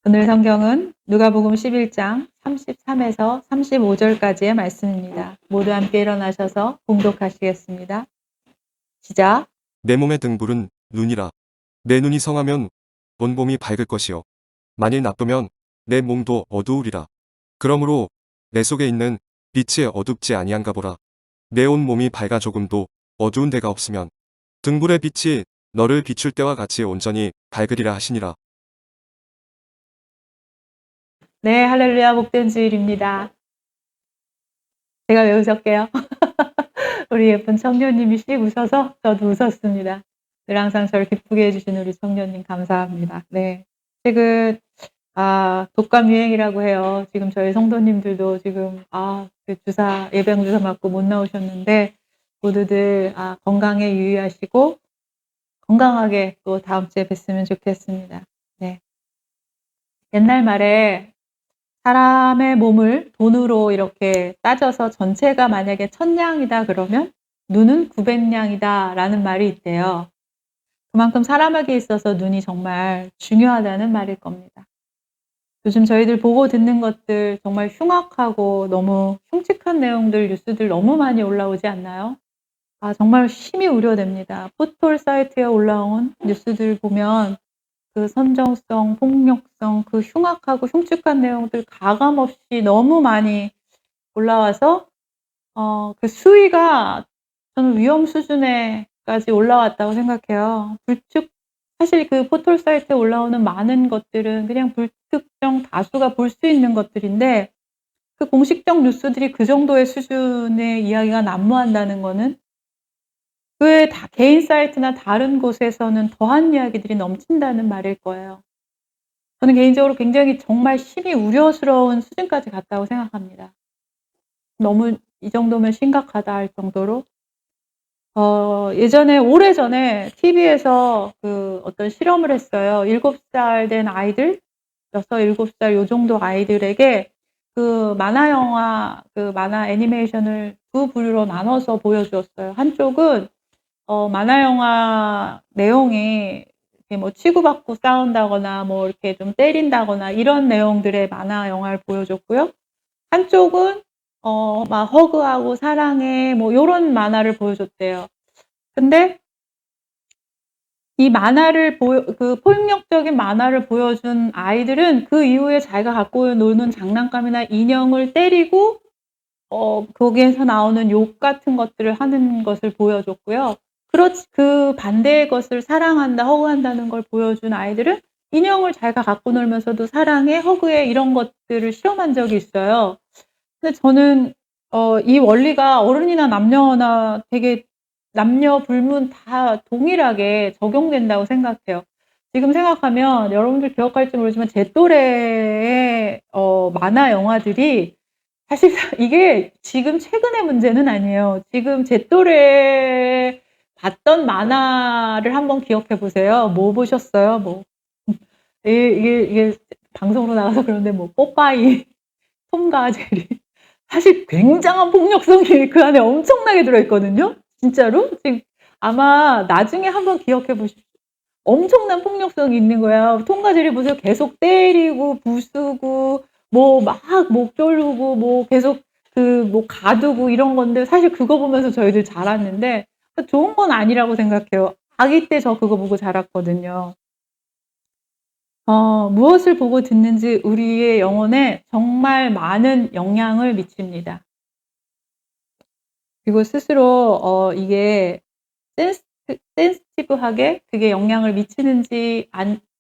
오늘 성경은 누가복음 11장 33에서 35절까지의 말씀입니다. 모두 함께 일어나셔서 봉독하시겠습니다. 시작. 내 몸의 등불은 눈이라. 내 눈이 성하면 온 몸이 밝을 것이요 만일 나쁘면 내 몸도 어두우리라. 그러므로 내 속에 있는 빛이 어둡지 아니한가 보라. 내 온 몸이 밝아 조금도 어두운 데가 없으면 등불의 빛이 너를 비출 때와 같이 온전히 밝으리라 하시니라. 네, 할렐루야, 복된 주일입니다. 제가 왜 웃을게요? 우리 예쁜 청년님이 씩 웃어서 저도 웃었습니다. 늘 항상 저를 기쁘게 해주시는 우리 청년님 감사합니다. 네, 최근 독감 유행이라고 해요. 지금 저희 성도님들도 지금 그 주사 예방 주사 맞고 못 나오셨는데 모두들 건강에 유의하시고 건강하게 또 다음 주에 뵀으면 좋겠습니다. 네. 옛날 말에 사람의 몸을 돈으로 이렇게 따져서 전체가 만약에 1000냥이다 그러면 눈은 900냥이다 라는 말이 있대요. 그만큼 사람에게 있어서 눈이 정말 중요하다는 말일 겁니다. 요즘 저희들 보고 듣는 것들 정말 흉악하고 너무 흉측한 내용들, 뉴스들 너무 많이 올라오지 않나요? 정말 심히 우려됩니다. 포털 사이트에 올라온 뉴스들 보면 그 선정성, 폭력성, 그 흉악하고 흉측한 내용들 가감없이 너무 많이 올라와서 그 수위가 저는 위험 수준에까지 올라왔다고 생각해요. 사실 그 포털 사이트에 올라오는 많은 것들은 그냥 불특정 다수가 볼 수 있는 것들인데 그 공식적 뉴스들이 그 정도의 수준의 이야기가 난무한다는 거는 그 개인 사이트나 다른 곳에서는 더한 이야기들이 넘친다는 말일 거예요. 저는 개인적으로 굉장히 정말 심히 우려스러운 수준까지 갔다고 생각합니다. 너무 이 정도면 심각하다 할 정도로 예전에 오래전에 TV에서 그 어떤 실험을 했어요. 7살 된 아이들, 6, 7살 요 정도 아이들에게 그 만화 영화, 그 만화 애니메이션을 두 부류로 나눠서 보여주었어요. 한쪽은 만화 영화 내용이 이렇게 뭐 치고받고 싸운다거나 뭐 이렇게 좀 때린다거나 이런 내용들의 만화 영화를 보여줬고요. 한쪽은 막 허그하고 사랑해 뭐 요런 만화를 보여줬대요. 근데 이 만화를 그 폭력적인 만화를 보여준 아이들은 그 이후에 자기가 갖고 노는 장난감이나 인형을 때리고 거기에서 나오는 욕 같은 것들을 하는 것을 보여줬고요. 그 반대의 것을 사랑한다, 허그한다는 걸 보여준 아이들은 인형을 자기가 갖고 놀면서도 사랑해, 허그해 이런 것들을 실험한 적이 있어요. 근데 저는 이 원리가 어른이나 남녀나 되게 남녀 불문 다 동일하게 적용된다고 생각해요. 지금 생각하면 여러분들 기억할지 모르지만 제 또래의 만화 영화들이 사실상 이게 지금 최근의 문제는 아니에요. 지금 제 또래 봤던 만화를 한번 기억해 보세요. 뭐 보셨어요? 뭐 이게 방송으로 나가서 그런데 뭐 뽀빠이, 톰과 제리 사실 굉장한 폭력성이 그 안에 엄청나게 들어있거든요. 진짜로. 지금 아마 나중에 한번 기억해 보십시오. 엄청난 폭력성이 있는 거야. 톰과 제리 보세요. 계속 때리고 부수고 뭐 막 목 조르고 뭐 계속 그 뭐 가두고 이런 건데 사실 그거 보면서 저희들 자랐는데 좋은 건 아니라고 생각해요. 아기 때 저 그거 보고 자랐거든요. 무엇을 보고 듣는지 우리의 영혼에 정말 많은 영향을 미칩니다. 그리고 스스로 이게 센시티브하게 그게 영향을 미치는지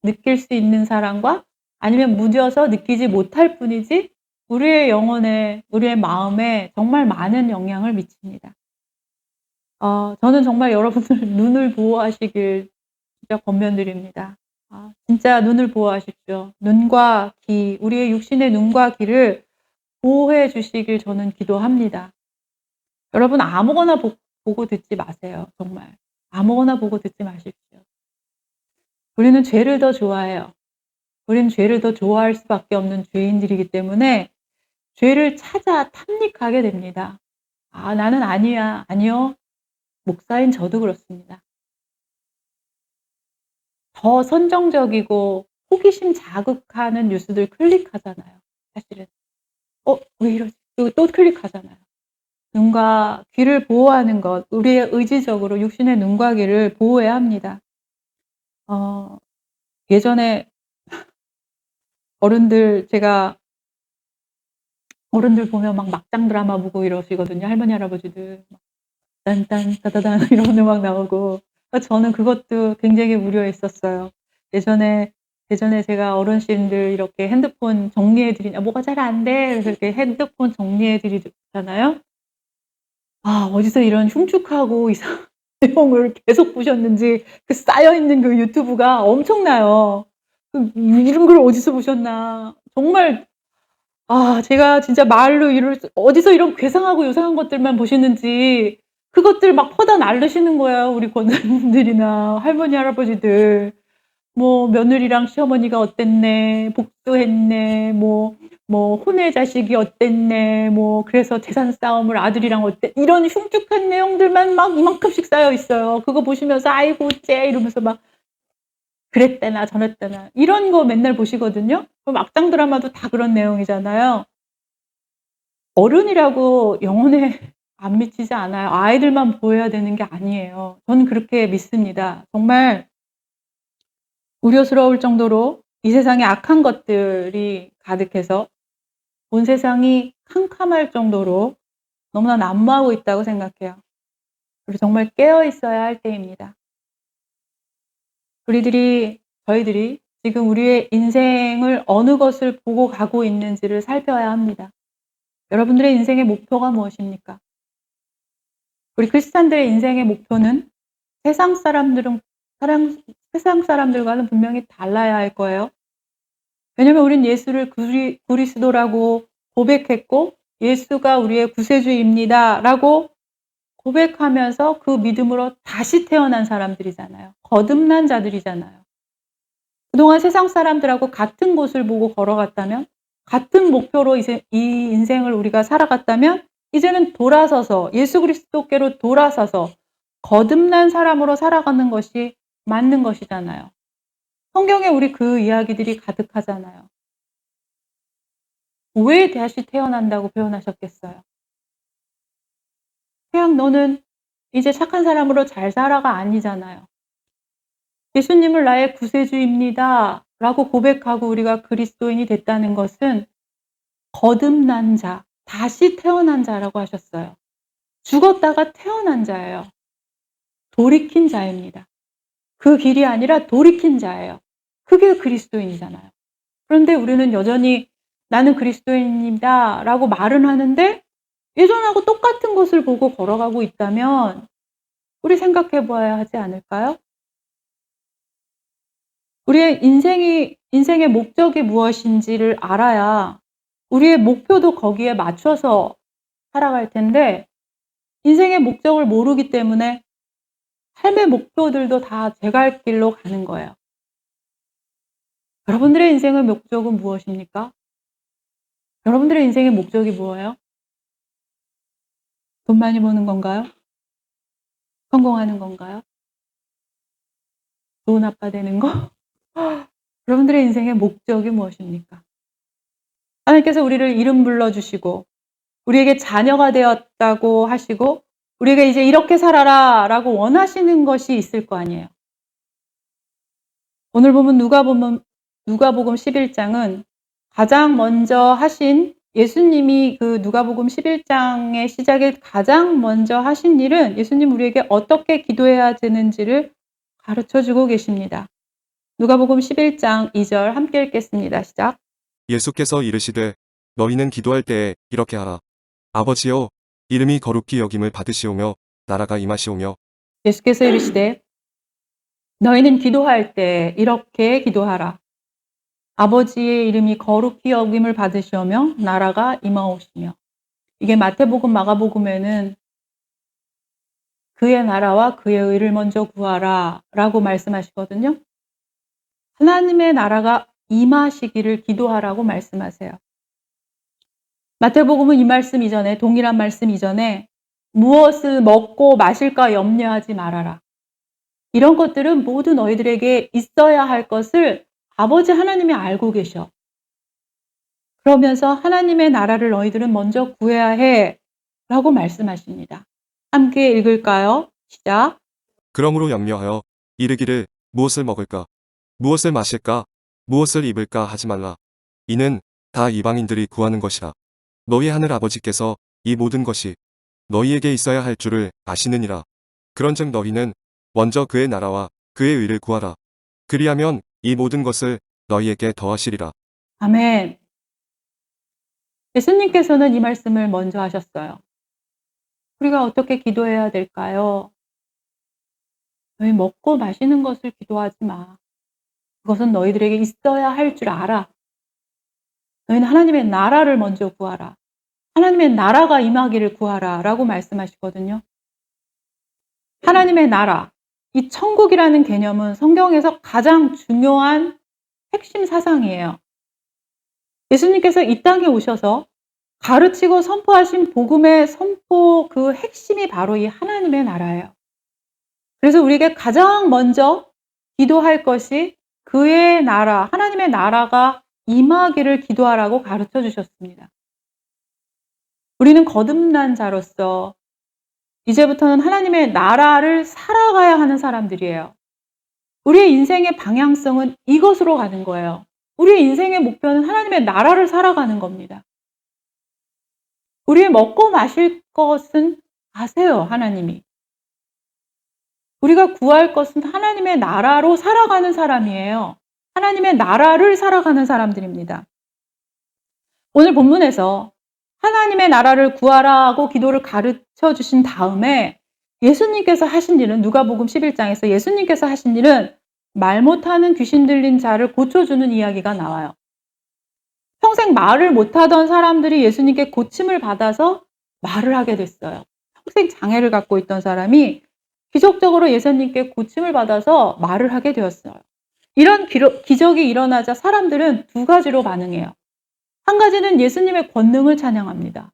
느낄 수 있는 사람과 아니면 무뎌서 느끼지 못할 뿐이지 우리의 영혼에, 우리의 마음에 정말 많은 영향을 미칩니다. 저는 정말 여러분들 눈을 보호하시길 진짜 권면드립니다. 진짜 눈을 보호하십시오. 눈과 귀, 우리의 육신의 눈과 귀를 보호해 주시길 저는 기도합니다. 여러분 아무거나 보고 듣지 마세요. 정말. 아무거나 보고 듣지 마십시오. 우리는 죄를 더 좋아해요. 우리는 죄를 더 좋아할 수밖에 없는 죄인들이기 때문에 죄를 찾아 탐닉하게 됩니다. 나는 아니야. 아니요. 목사인 저도 그렇습니다. 더 선정적이고 호기심 자극하는 뉴스들 클릭하잖아요, 사실은. 왜 이러지? 그리고 또 클릭하잖아요. 눈과 귀를 보호하는 것, 우리의 의지적으로 육신의 눈과 귀를 보호해야 합니다. 예전에 제가 어른들 보면 막 막장 드라마 보고 이러시거든요, 할머니, 할아버지들. 막 딴딴 따다단 이런 음악 나오고. 저는 그것도 굉장히 우려했었어요. 예전에 제가 어르신들 이렇게 핸드폰 정리해 드리냐, "뭐가 잘 안 돼." 그래서 이렇게 핸드폰 정리해 드리잖아요. 어디서 이런 흉측하고 이상한 내용을 계속 보셨는지 그 쌓여 있는 그 유튜브가 엄청나요. 이런 걸 어디서 보셨나. 정말 제가 진짜 말로 이룰 수 어디서 이런 괴상하고 요상한 것들만 보시는지 그것들 막 퍼다 날르시는 거예요, 우리 권사님들이나 할머니, 할아버지들. 뭐 며느리랑 시어머니가 어땠네, 복수했네, 혼외 자식이 어땠네, 그래서 재산 싸움을 아들이랑 이런 흉측한 내용들만 막 이만큼씩 쌓여 있어요. 그거 보시면서 "아이고 쟤." 이러면서 막 "그랬대나 저랬대나." 이런 거 맨날 보시거든요. 막장 드라마도 다 그런 내용이잖아요. 어른이라고 영혼에 안 미치지 않아요. 아이들만 보여야 되는 게 아니에요. 저는 그렇게 믿습니다. 정말 우려스러울 정도로 이 세상에 악한 것들이 가득해서 온 세상이 캄캄할 정도로 너무나 난무하고 있다고 생각해요. 그리고 정말 깨어 있어야 할 때입니다. 저희들이 지금 우리의 인생을 어느 것을 보고 가고 있는지를 살펴야 합니다. 여러분들의 인생의 목표가 무엇입니까? 우리 크리스찬들의 인생의 목표는 세상 사람들과는 분명히 달라야 할 거예요. 왜냐하면 우린 예수를 그리스도라고 고백했고 예수가 우리의 구세주입니다라고 고백하면서 그 믿음으로 다시 태어난 사람들이잖아요. 거듭난 자들이잖아요. 그동안 세상 사람들하고 같은 곳을 보고 걸어갔다면, 같은 목표로 이 인생을 우리가 살아갔다면 이제는 돌아서서 예수 그리스도께로 돌아서서 거듭난 사람으로 살아가는 것이 맞는 것이잖아요. 성경에 우리 그 이야기들이 가득하잖아요. 왜 다시 태어난다고 표현하셨겠어요? 그냥 "너는 이제 착한 사람으로 잘 살아"가 아니잖아요. 예수님을 나의 구세주입니다 라고 고백하고 우리가 그리스도인이 됐다는 것은 거듭난 자, 다시 태어난 자라고 하셨어요. 죽었다가 태어난 자예요. 돌이킨 자입니다. 그 길이 아니라 돌이킨 자예요. 그게 그리스도인이잖아요. 그런데 우리는 여전히 "나는 그리스도인입니다 라고 말은 하는데 예전하고 똑같은 것을 보고 걸어가고 있다면 우리 생각해 보아야 하지 않을까요? 우리의 인생의 목적이 무엇인지를 알아야 우리의 목표도 거기에 맞춰서 살아갈 텐데 인생의 목적을 모르기 때문에 삶의 목표들도 다 제 갈 길로 가는 거예요. 여러분들의 인생의 목적은 무엇입니까? 여러분들의 인생의 목적이 뭐예요? 돈 많이 버는 건가요? 성공하는 건가요? 좋은 아빠 되는 거? 여러분들의 인생의 목적이 무엇입니까? 하나님께서 우리를 이름 불러주시고 우리에게 자녀가 되었다고 하시고 우리가 이제 이렇게 살아라 라고 원하시는 것이 있을 거 아니에요. 오늘 보면 누가복음 11장은 가장 먼저 하신 예수님이 그 누가복음 11장의 시작에 가장 먼저 하신 일은 예수님 우리에게 어떻게 기도해야 되는지를 가르쳐주고 계십니다. 누가복음 11장 2절 함께 읽겠습니다. 시작. 예수께서 이르시되 너희는 기도할 때에 이렇게 하라. 아버지여 이름이 거룩히 여김을 받으시오며 나라가 임하시오며. 예수께서 이르시되 너희는 기도할 때 이렇게 기도하라. 아버지의 이름이 거룩히 여김을 받으시오며 나라가 임하오시며. 이게 마태복음, 마가복음에는 그의 나라와 그의 의를 먼저 구하라 라고 말씀하시거든요. 하나님의 나라가 임하시기를 기도하라고 말씀하세요. 마태복음은 이 말씀 이전에, 동일한 말씀 이전에 무엇을 먹고 마실까 염려하지 말아라. 이런 것들은 모두 너희들에게 있어야 할 것을 아버지 하나님이 알고 계셔. 그러면서 하나님의 나라를 너희들은 먼저 구해야 해. 라고 말씀하십니다. 함께 읽을까요? 시작. 그러므로 염려하여 이르기를 무엇을 먹을까? 무엇을 마실까? 무엇을 입을까 하지 말라. 이는 다 이방인들이 구하는 것이라. 너희 하늘 아버지께서 이 모든 것이 너희에게 있어야 할 줄을 아시느니라. 그런즉 너희는 먼저 그의 나라와 그의 의를 구하라. 그리하면 이 모든 것을 너희에게 더하시리라. 아멘. 예수님께서는 이 말씀을 먼저 하셨어요. 우리가 어떻게 기도해야 될까요? 너희 먹고 마시는 것을 기도하지 마. 그것은 너희들에게 있어야 할 줄 알아. 너희는 하나님의 나라를 먼저 구하라. 하나님의 나라가 임하기를 구하라. 라고 말씀하시거든요. 하나님의 나라, 이 천국이라는 개념은 성경에서 가장 중요한 핵심 사상이에요. 예수님께서 이 땅에 오셔서 가르치고 선포하신 복음의 선포 그 핵심이 바로 이 하나님의 나라예요. 그래서 우리에게 가장 먼저 기도할 것이 그의 나라, 하나님의 나라가 임하기를 기도하라고 가르쳐 주셨습니다. 우리는 거듭난 자로서 이제부터는 하나님의 나라를 살아가야 하는 사람들이에요. 우리의 인생의 방향성은 이것으로 가는 거예요. 우리의 인생의 목표는 하나님의 나라를 살아가는 겁니다. 우리의 먹고 마실 것은 아세요, 하나님이. 우리가 구할 것은 하나님의 나라로 살아가는 사람이에요. 하나님의 나라를 살아가는 사람들입니다. 오늘 본문에서 하나님의 나라를 구하라고 기도를 가르쳐 주신 다음에 예수님께서 하신 일은 누가복음 11장에서 예수님께서 하신 일은 말 못하는 귀신 들린 자를 고쳐주는 이야기가 나와요. 평생 말을 못하던 사람들이 예수님께 고침을 받아서 말을 하게 됐어요. 평생 장애를 갖고 있던 사람이 기적적으로 예수님께 고침을 받아서 말을 하게 되었어요. 이런 기적이 일어나자 사람들은 두 가지로 반응해요. 한 가지는 예수님의 권능을 찬양합니다.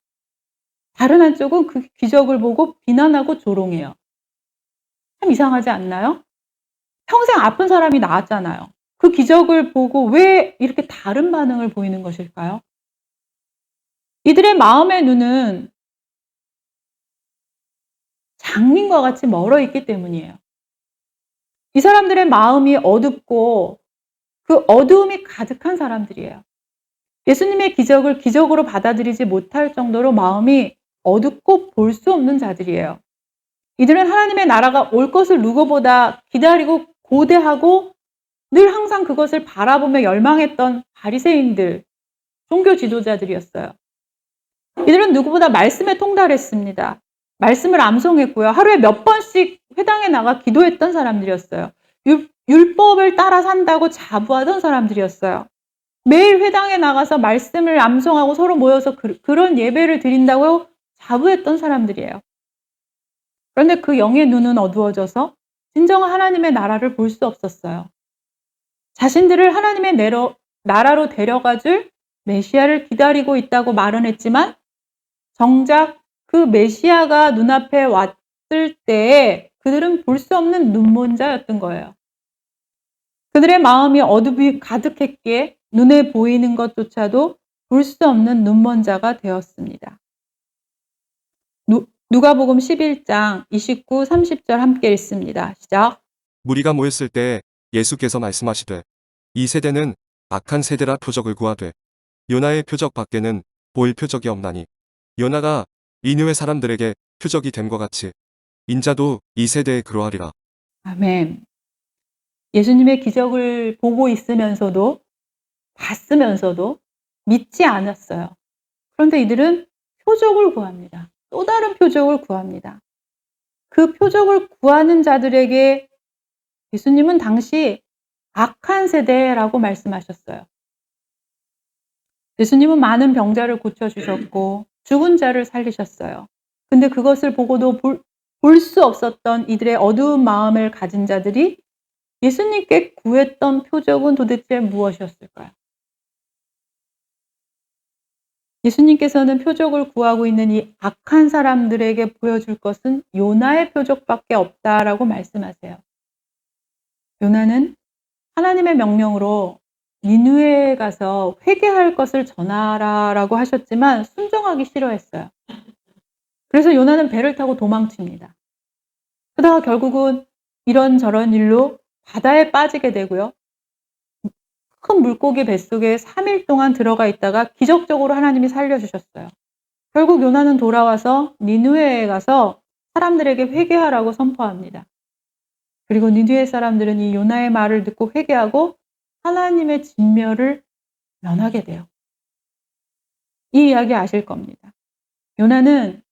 다른 한쪽은 그 기적을 보고 비난하고 조롱해요. 참 이상하지 않나요? 평생 아픈 사람이 나았잖아요. 그 기적을 보고 왜 이렇게 다른 반응을 보이는 것일까요? 이들의 마음의 눈은 장님과 같이 멀어 있기 때문이에요. 이 사람들의 마음이 어둡고 그 어두움이 가득한 사람들이에요. 예수님의 기적을 기적으로 받아들이지 못할 정도로 마음이 어둡고 볼 수 없는 자들이에요. 이들은 하나님의 나라가 올 것을 누구보다 기다리고 고대하고 늘 항상 그것을 바라보며 열망했던 바리새인들, 종교 지도자들이었어요. 이들은 누구보다 말씀에 통달했습니다. 말씀을 암송했고요. 하루에 몇 번씩 회당에 나가 기도했던 사람들이었어요. 율법을 따라 산다고 자부하던 사람들이었어요. 매일 회당에 나가서 말씀을 암송하고 서로 모여서 그런 예배를 드린다고 자부했던 사람들이에요. 그런데 그 영의 눈은 어두워져서 진정한 하나님의 나라를 볼 수 없었어요. 자신들을 하나님의 나라로 데려가줄 메시아를 기다리고 있다고 말은 했지만 정작 그 메시아가 눈앞에 왔을 때에 그들은 볼 수 없는 눈먼 자였던 거예요. 그들의 마음이 어둠이 가득했기에 눈에 보이는 것조차도 볼 수 없는 눈먼 자가 되었습니다. 누가복음 11장 29, 30절 함께 읽습니다. 시작. 무리가 모였을 때 예수께서 말씀하시되 이 세대는 악한 세대라 표적을 구하되 요나의 표적 밖에는 보일 표적이 없나니 요나가 니느웨 사람들에게 표적이 됨과 같이 인자도 이 세대에 그러하리라. 아멘. 예수님의 기적을 보고 있으면서도 봤으면서도 믿지 않았어요. 그런데 이들은 표적을 구합니다. 또 다른 표적을 구합니다. 그 표적을 구하는 자들에게 예수님은 당시 악한 세대라고 말씀하셨어요. 예수님은 많은 병자를 고쳐주셨고 죽은 자를 살리셨어요. 근데 그것을 보고도 볼 수 없었던 이들의 어두운 마음을 가진 자들이 예수님께 구했던 표적은 도대체 무엇이었을까요? 예수님께서는 표적을 구하고 있는 이 악한 사람들에게 보여줄 것은 요나의 표적밖에 없다라고 말씀하세요. 요나는 하나님의 명령으로 니느웨에 가서 회개할 것을 전하라라고 하셨지만 순종하기 싫어했어요. 그래서 요나는 배를 타고 도망칩니다. 그러다가 결국은 이런저런 일로 바다에 빠지게 되고요. 큰 물고기 뱃속에 3일 동안 들어가 있다가 기적적으로 하나님이 살려주셨어요. 결국 요나는 돌아와서 니느웨에 가서 사람들에게 회개하라고 선포합니다. 그리고 니느웨 사람들은 이 요나의 말을 듣고 회개하고 하나님의 진멸을 면하게 돼요. 이 이야기 아실 겁니다. 요나는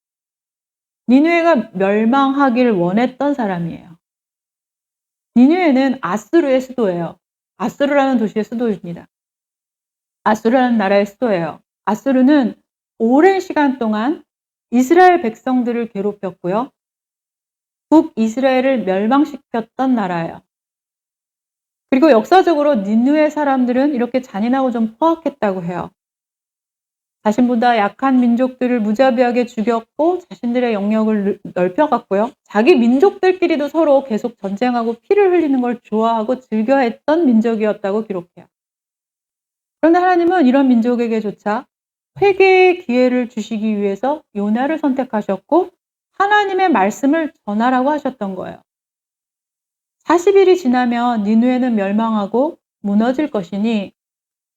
니느웨가 멸망하길 원했던 사람이에요. 니느웨는 아수르의 수도예요. 아수르라는 도시의 수도입니다. 아수르라는 나라의 수도예요. 아수르는 오랜 시간 동안 이스라엘 백성들을 괴롭혔고요. 북이스라엘을 멸망시켰던 나라예요. 그리고 역사적으로 니느웨 사람들은 이렇게 잔인하고 좀 포악했다고 해요. 자신보다 약한 민족들을 무자비하게 죽였고 자신들의 영역을 넓혀갔고요. 자기 민족들끼리도 서로 계속 전쟁하고 피를 흘리는 걸 좋아하고 즐겨했던 민족이었다고 기록해요. 그런데 하나님은 이런 민족에게조차 회개의 기회를 주시기 위해서 요나를 선택하셨고 하나님의 말씀을 전하라고 하셨던 거예요. 40일이 지나면 니느웨는 멸망하고 무너질 것이니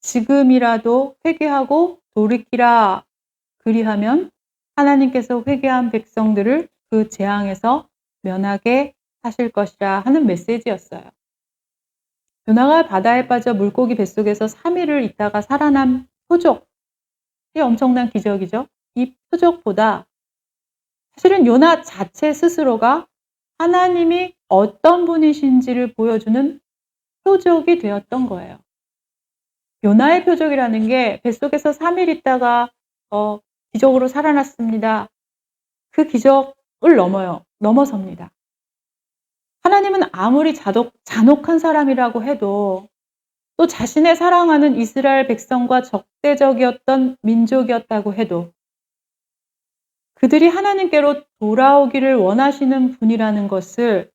지금이라도 회개하고 돌이키라. 그리하면 하나님께서 회개한 백성들을 그 재앙에서 면하게 하실 것이라 하는 메시지였어요. 요나가 바다에 빠져 물고기 뱃속에서 3일을 있다가 살아난 표적. 이 엄청난 기적이죠. 이 표적보다 사실은 요나 자체 스스로가 하나님이 어떤 분이신지를 보여주는 표적이 되었던 거예요. 요나의 표적이라는 게 뱃속에서 3일 있다가 기적으로 살아났습니다. 그 기적을 넘어섭니다. 하나님은 아무리 잔혹한 사람이라고 해도 또 자신의 사랑하는 이스라엘 백성과 적대적이었던 민족이었다고 해도 그들이 하나님께로 돌아오기를 원하시는 분이라는 것을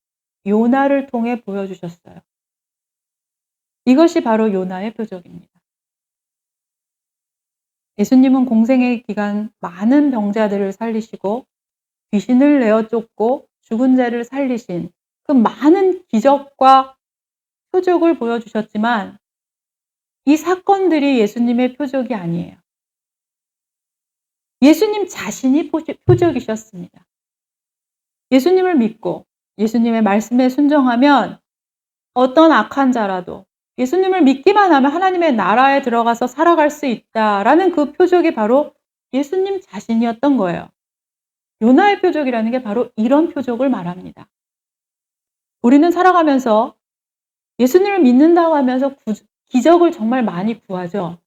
요나를 통해 보여주셨어요. 이것이 바로 요나의 표적입니다. 예수님은 공생의 기간 많은 병자들을 살리시고 귀신을 내어 쫓고 죽은 자를 살리신 그 많은 기적과 표적을 보여주셨지만 이 사건들이 예수님의 표적이 아니에요. 예수님 자신이 표적이셨습니다. 예수님을 믿고 예수님의 말씀에 순종하면 어떤 악한 자라도 예수님을 믿기만 하면 하나님의 나라에 들어가서 살아갈 수 있다라는 그 표적이 바로 예수님 자신이었던 거예요. 요나의 표적이라는 게 바로 이런 표적을 말합니다. 우리는 살아가면서 예수님을 믿는다고 하면서 기적을 정말 많이 구하죠.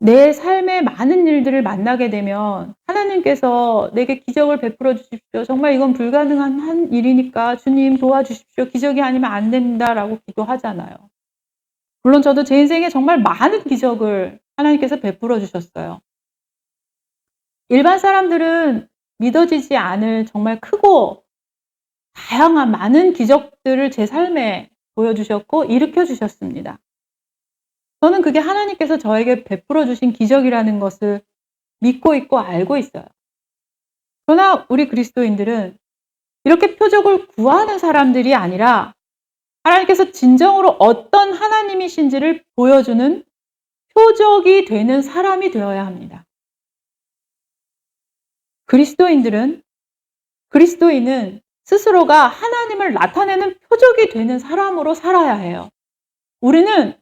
내 삶의 많은 일들을 만나게 되면 하나님께서 내게 기적을 베풀어 주십시오. 정말 이건 불가능한 한 일이니까 주님 도와주십시오. 기적이 아니면 안 됩니다라고 기도하잖아요. 물론 저도 제 인생에 정말 많은 기적을 하나님께서 베풀어 주셨어요. 일반 사람들은 믿어지지 않을 정말 크고 다양한 많은 기적들을 제 삶에 보여주셨고 일으켜 주셨습니다. 저는 그게 하나님께서 저에게 베풀어 주신 기적이라는 것을 믿고 있고 알고 있어요. 그러나 우리 그리스도인들은 이렇게 표적을 구하는 사람들이 아니라 하나님께서 진정으로 어떤 하나님이신지를 보여주는 표적이 되는 사람이 되어야 합니다. 그리스도인은 스스로가 하나님을 나타내는 표적이 되는 사람으로 살아야 해요. 우리는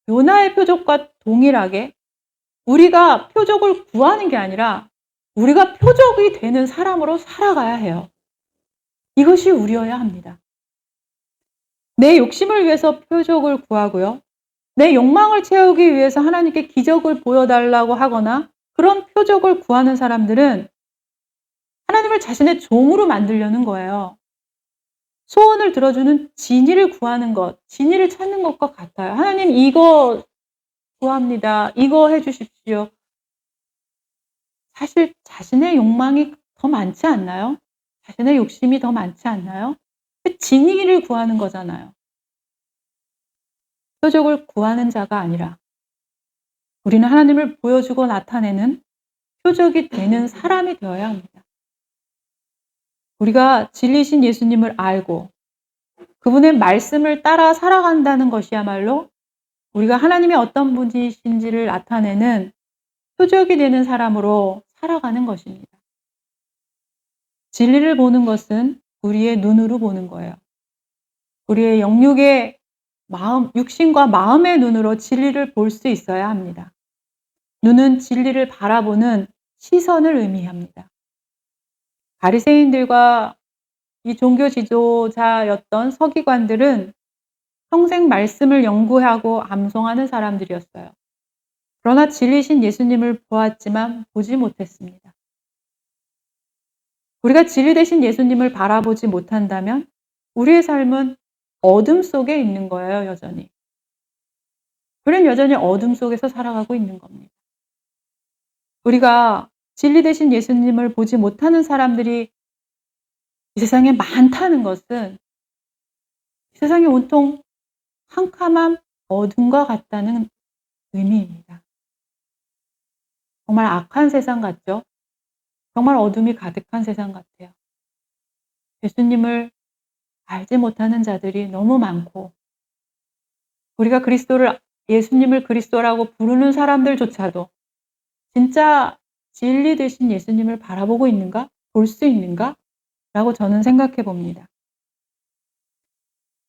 요나의 표적과 동일하게 우리가 표적을 구하는 게 아니라 우리가 표적이 되는 사람으로 살아가야 해요. 이것이 우리여야 합니다. 내 욕심을 위해서 표적을 구하고요. 내 욕망을 채우기 위해서 하나님께 기적을 보여달라고 하거나 그런 표적을 구하는 사람들은 하나님을 자신의 종으로 만들려는 거예요. 소원을 들어주는 진의를 구하는 것, 진의를 찾는 것과 같아요. 하나님 이거 구합니다. 이거 해주십시오. 사실 자신의 욕망이 더 많지 않나요? 자신의 욕심이 더 많지 않나요? 진의를 구하는 거잖아요. 표적을 구하는 자가 아니라 우리는 하나님을 보여주고 나타내는 표적이 되는 사람이 되어야 합니다. 우리가 진리신 예수님을 알고 그분의 말씀을 따라 살아간다는 것이야말로 우리가 하나님이 어떤 분이신지를 나타내는 표적이 되는 사람으로 살아가는 것입니다. 진리를 보는 것은 우리의 눈으로 보는 거예요. 우리의 영육의 마음, 육신과 마음의 눈으로 진리를 볼 수 있어야 합니다. 눈은 진리를 바라보는 시선을 의미합니다. 바리새인들과 이 종교 지도자였던 서기관들은 평생 말씀을 연구하고 암송하는 사람들이었어요. 그러나 진리신 예수님을 보았지만 보지 못했습니다. 우리가 진리 되신 예수님을 바라보지 못한다면 우리의 삶은 어둠 속에 있는 거예요, 여전히. 우리는 여전히 어둠 속에서 살아가고 있는 겁니다. 우리가 진리 되신 예수님을 보지 못하는 사람들이 이 세상에 많다는 것은 이 세상이 온통 캄캄한 어둠과 같다는 의미입니다. 정말 악한 세상 같죠? 정말 어둠이 가득한 세상 같아요. 예수님을 알지 못하는 자들이 너무 많고 우리가 예수님을 그리스도라고 부르는 사람들조차도 진짜 진리 되신 예수님을 바라보고 있는가? 볼 수 있는가? 라고 저는 생각해 봅니다.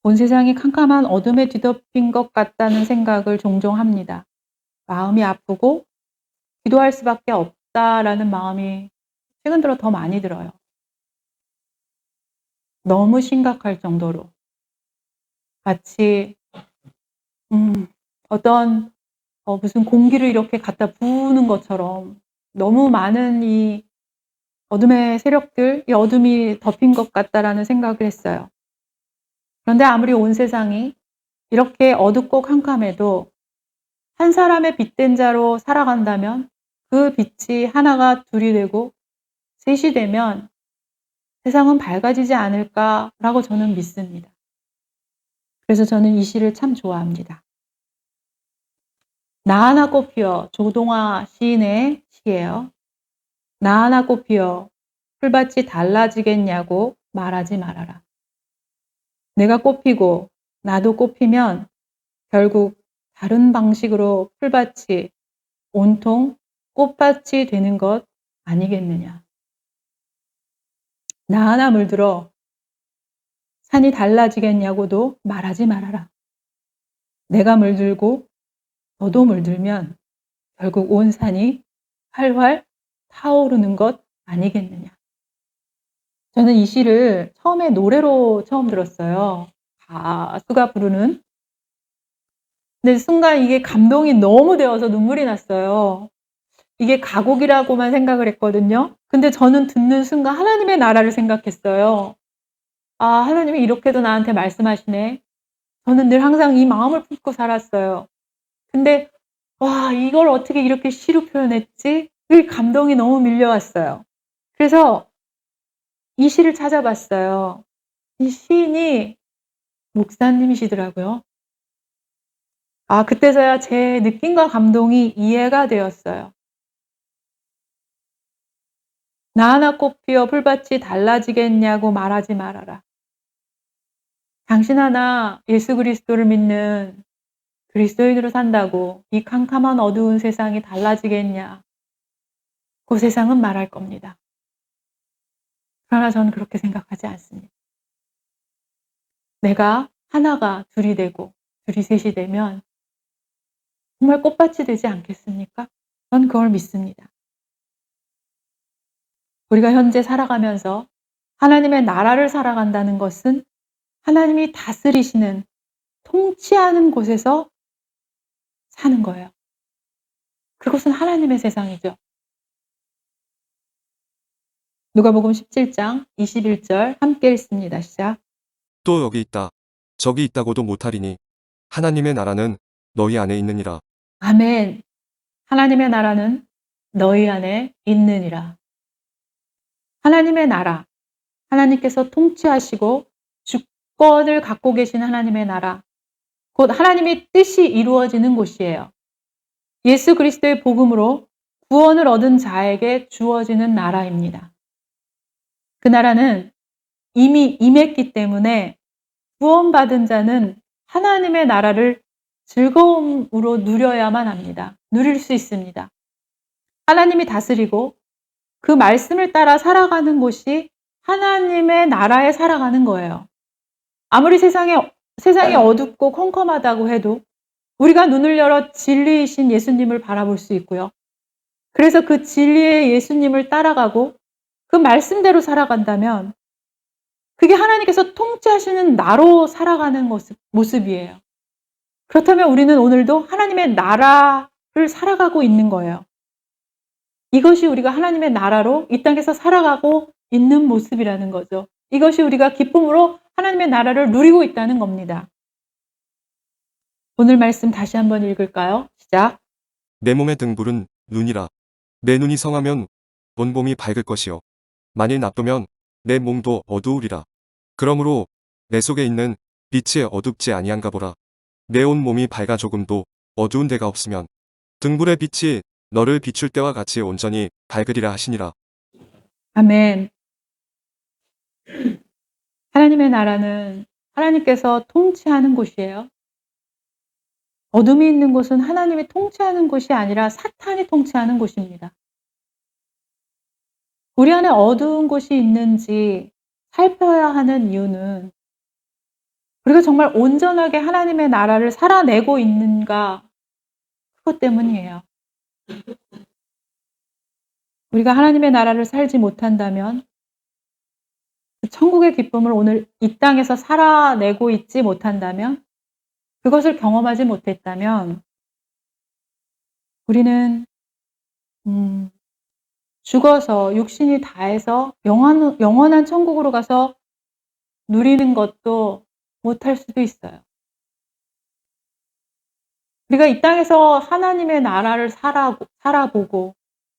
온 세상이 캄캄한 어둠에 뒤덮인 것 같다는 생각을 종종 합니다. 마음이 아프고 기도할 수밖에 없다라는 마음이 최근 들어 더 많이 들어요. 너무 심각할 정도로 마치 어떤 무슨 공기를 이렇게 갖다 부으는 것처럼 너무 많은 이 어둠의 세력들, 이 어둠이 덮인 것 같다라는 생각을 했어요. 그런데 아무리 온 세상이 이렇게 어둡고 캄캄해도 한 사람의 빛된 자로 살아간다면 그 빛이 하나가 둘이 되고 셋이 되면 세상은 밝아지지 않을까라고 저는 믿습니다. 그래서 저는 이 시를 참 좋아합니다. 나 하나 꽃 피어, 조동아 시인의 시예요. 나 하나 꽃 피어 풀밭이 달라지겠냐고 말하지 말아라. 내가 꽃 피고 나도 꽃 피면 결국 다른 방식으로 풀밭이 온통 꽃밭이 되는 것 아니겠느냐. 나 하나 물들어 산이 달라지겠냐고도 말하지 말아라. 내가 물들고 너도 물들면 결국 온 산이 활활 타오르는 것 아니겠느냐. 저는 이 시를 처음에 노래로 처음 들었어요. 가수가 부르는. 근데 순간 이게 감동이 너무 되어서 눈물이 났어요. 이게 가곡이라고만 생각을 했거든요. 근데 저는 듣는 순간 하나님의 나라를 생각했어요. 아, 하나님이 이렇게도 나한테 말씀하시네. 저는 늘 항상 이 마음을 품고 살았어요. 근데 와, 이걸 어떻게 이렇게 시로 표현했지? 그 감동이 너무 밀려왔어요. 그래서 이 시를 찾아봤어요. 이 시인이 목사님이시더라고요. 아, 그때서야 제 느낌과 감동이 이해가 되었어요. 나 하나 꽃 피어 풀밭이 달라지겠냐고 말하지 말아라. 당신 하나 예수 그리스도를 믿는 그리스도인으로 산다고 이 캄캄한 어두운 세상이 달라지겠냐. 그 세상은 말할 겁니다. 그러나 저는 그렇게 생각하지 않습니다. 내가 하나가 둘이 되고 둘이 셋이 되면 정말 꽃밭이 되지 않겠습니까? 전 그걸 믿습니다. 우리가 현재 살아가면서 하나님의 나라를 살아간다는 것은 하나님이 다스리시는, 통치하는 곳에서 사는 거예요. 그것은 하나님의 세상이죠. 누가복음 17장 21절 함께 읽습니다. 시작. 또 여기 있다. 저기 있다고도 못하리니 하나님의 나라는 너희 안에 있느니라. 아멘. 하나님의 나라는 너희 안에 있느니라. 하나님의 나라, 하나님께서 통치하시고 주권을 갖고 계신 하나님의 나라, 곧 하나님의 뜻이 이루어지는 곳이에요. 예수 그리스도의 복음으로 구원을 얻은 자에게 주어지는 나라입니다. 그 나라는 이미 임했기 때문에 구원받은 자는 하나님의 나라를 즐거움으로 누려야만 합니다. 누릴 수 있습니다. 하나님이 다스리고 그 말씀을 따라 살아가는 곳이 하나님의 나라에 살아가는 거예요. 아무리 세상이 어둡고 컴컴하다고 해도 우리가 눈을 열어 진리이신 예수님을 바라볼 수 있고요. 그래서 그 진리의 예수님을 따라가고 그 말씀대로 살아간다면 그게 하나님께서 통치하시는 나로 살아가는 모습이에요. 그렇다면 우리는 오늘도 하나님의 나라를 살아가고 있는 거예요. 이것이 우리가 하나님의 나라로 이 땅에서 살아가고 있는 모습이라는 거죠. 이것이 우리가 기쁨으로 하나님의 나라를 누리고 있다는 겁니다. 오늘 말씀 다시 한번 읽을까요? 시작. 내 몸의 등불은 눈이라. 내 눈이 성하면 온 몸이 밝을 것이요. 만일 나쁘면 내 몸도 어두우리라. 그러므로 내 속에 있는 빛이 어둡지 아니한가 보라. 내 온 몸이 밝아 조금도 어두운 데가 없으면 등불의 빛이 너를 비출 때와 같이 온전히 밝으리라 하시니라. 아멘. 하나님의 나라는 하나님께서 통치하는 곳이에요. 어둠이 있는 곳은 하나님이 통치하는 곳이 아니라 사탄이 통치하는 곳입니다. 우리 안에 어두운 곳이 있는지 살펴야 하는 이유는 우리가 정말 온전하게 하나님의 나라를 살아내고 있는가 그것 때문이에요. 우리가 하나님의 나라를 살지 못한다면 그 천국의 기쁨을 오늘 이 땅에서 살아내고 있지 못한다면 그것을 경험하지 못했다면 우리는 죽어서 육신이 다해서 영원한 천국으로 가서 누리는 것도 못할 수도 있어요. 우리가 이 땅에서 하나님의 나라를 살아보고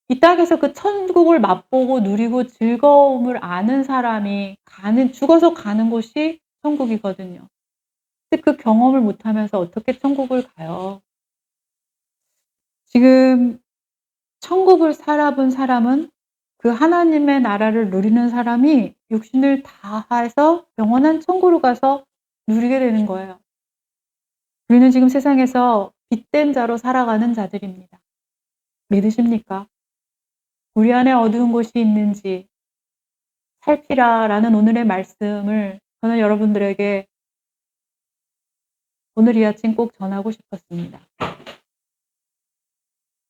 이 땅에서 그 천국을 맛보고 누리고 즐거움을 아는 사람이 죽어서 가는 곳이 천국이거든요. 근데 그 경험을 못하면서 어떻게 천국을 가요? 지금 천국을 살아본 사람은 그 하나님의 나라를 누리는 사람이 육신을 다해서 영원한 천국으로 가서 누리게 되는 거예요. 우리는 지금 세상에서 빛된 자로 살아가는 자들입니다. 믿으십니까? 우리 안에 어두운 곳이 있는지 살피라라는 오늘의 말씀을 저는 여러분들에게 오늘 이 아침 꼭 전하고 싶었습니다.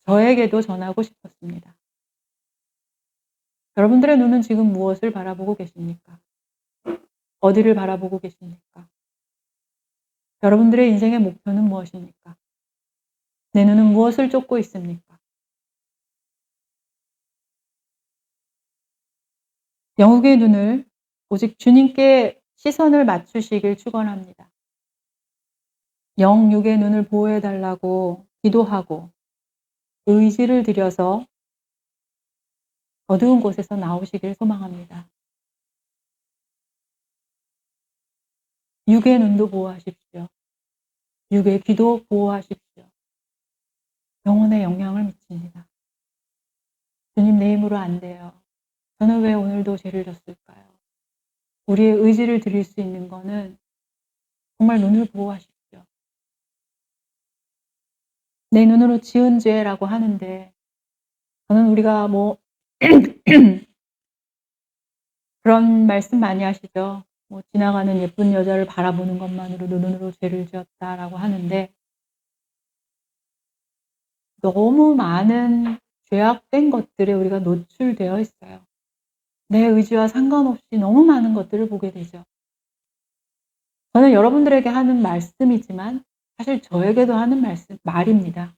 저에게도 전하고 싶었습니다. 여러분들의 눈은 지금 무엇을 바라보고 계십니까? 어디를 바라보고 계십니까? 여러분들의 인생의 목표는 무엇입니까? 내 눈은 무엇을 쫓고 있습니까? 영육의 눈을 오직 주님께 시선을 맞추시길 축원합니다. 영육의 눈을 보호해달라고 기도하고 의지를 들여서 어두운 곳에서 나오시길 소망합니다. 육의 눈도 보호하십시오. 육의 귀도 보호하십시오. 영혼에 영향을 미칩니다. 주님 내 힘으로 안 돼요. 저는 왜 오늘도 죄를 졌을까요? 우리의 의지를 드릴 수 있는 거는 정말 눈을 보호하십시오. 내 눈으로 지은 죄라고 하는데 저는 우리가 그런 말씀 많이 하시죠. 지나가는 예쁜 여자를 바라보는 것만으로 눈으로 죄를 지었다라고 하는데 너무 많은 죄악된 것들에 우리가 노출되어 있어요. 내 의지와 상관없이 너무 많은 것들을 보게 되죠. 저는 여러분들에게 하는 말씀이지만 사실 저에게도 하는 말입니다.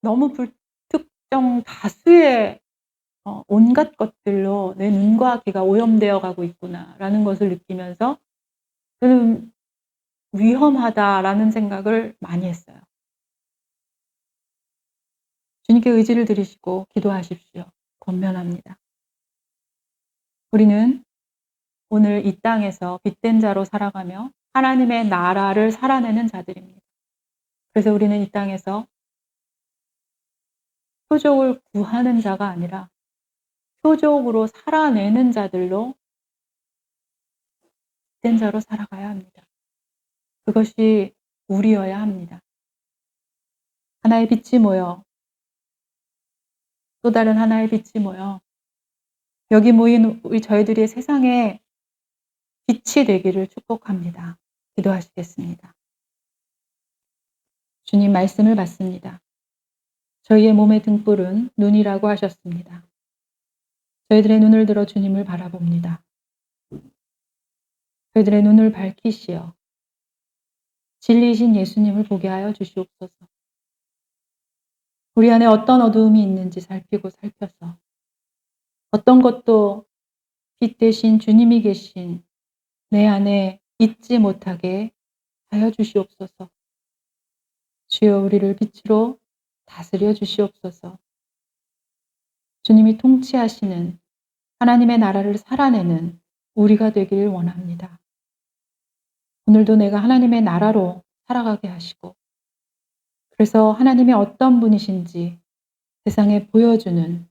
너무 불특정 다수의 온갖 것들로 내 눈과 귀가 오염되어 가고 있구나라는 것을 느끼면서 저는 위험하다라는 생각을 많이 했어요. 주님께 의지를 드리시고 기도하십시오. 권면합니다. 우리는 오늘 이 땅에서 빛된 자로 살아가며 하나님의 나라를 살아내는 자들입니다. 그래서 우리는 이 땅에서 표적을 구하는 자가 아니라 표적으로 살아내는 자들로 빛된 자로 살아가야 합니다. 그것이 우리여야 합니다. 하나의 빛이 모여 또 다른 하나의 빛이 모여 여기 모인 우리 저희들이 세상에 빛이 되기를 축복합니다. 기도하시겠습니다. 주님 말씀을 받습니다. 저희의 몸의 등불은 눈이라고 하셨습니다. 저희들의 눈을 들어 주님을 바라봅니다. 저희들의 눈을 밝히시어 진리이신 예수님을 보게 하여 주시옵소서. 우리 안에 어떤 어두움이 있는지 살펴서 어떤 것도 빛 대신 주님이 계신 내 안에 있지 못하게 하여 주시옵소서. 주여 우리를 빛으로 다스려 주시옵소서. 주님이 통치하시는 하나님의 나라를 살아내는 우리가 되기를 원합니다. 오늘도 내가 하나님의 나라로 살아가게 하시고 그래서 하나님이 어떤 분이신지 세상에 보여주는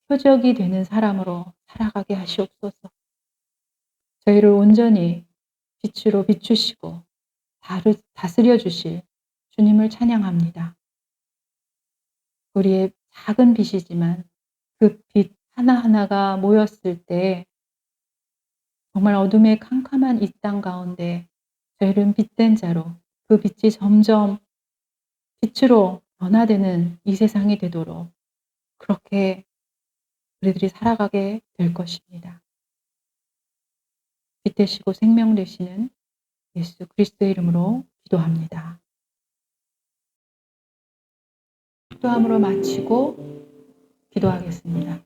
표적이 되는 사람으로 살아가게 하시옵소서. 저희를 온전히 빛으로 비추시고 다스려 주실 주님을 찬양합니다. 우리의 작은 빛이지만 그 빛 하나하나가 모였을 때 정말 어둠의 캄캄한 이 땅 가운데 저희는 빛된 자로 그 빛이 점점 빛으로 변화되는 이 세상이 되도록 그렇게 우리들이 살아가게 될 것입니다. 빛 되시고 생명 되시는 예수 그리스도의 이름으로 기도합니다. 기도함으로 마치고 기도하겠습니다.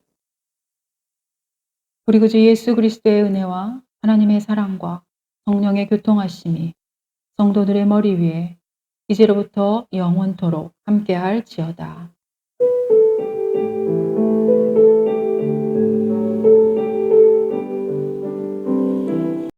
우리 구주 예수 그리스도의 은혜와 하나님의 사랑과 성령의 교통하심이 성도들의 머리 위에 이제로부터 영원토록 함께할지어다.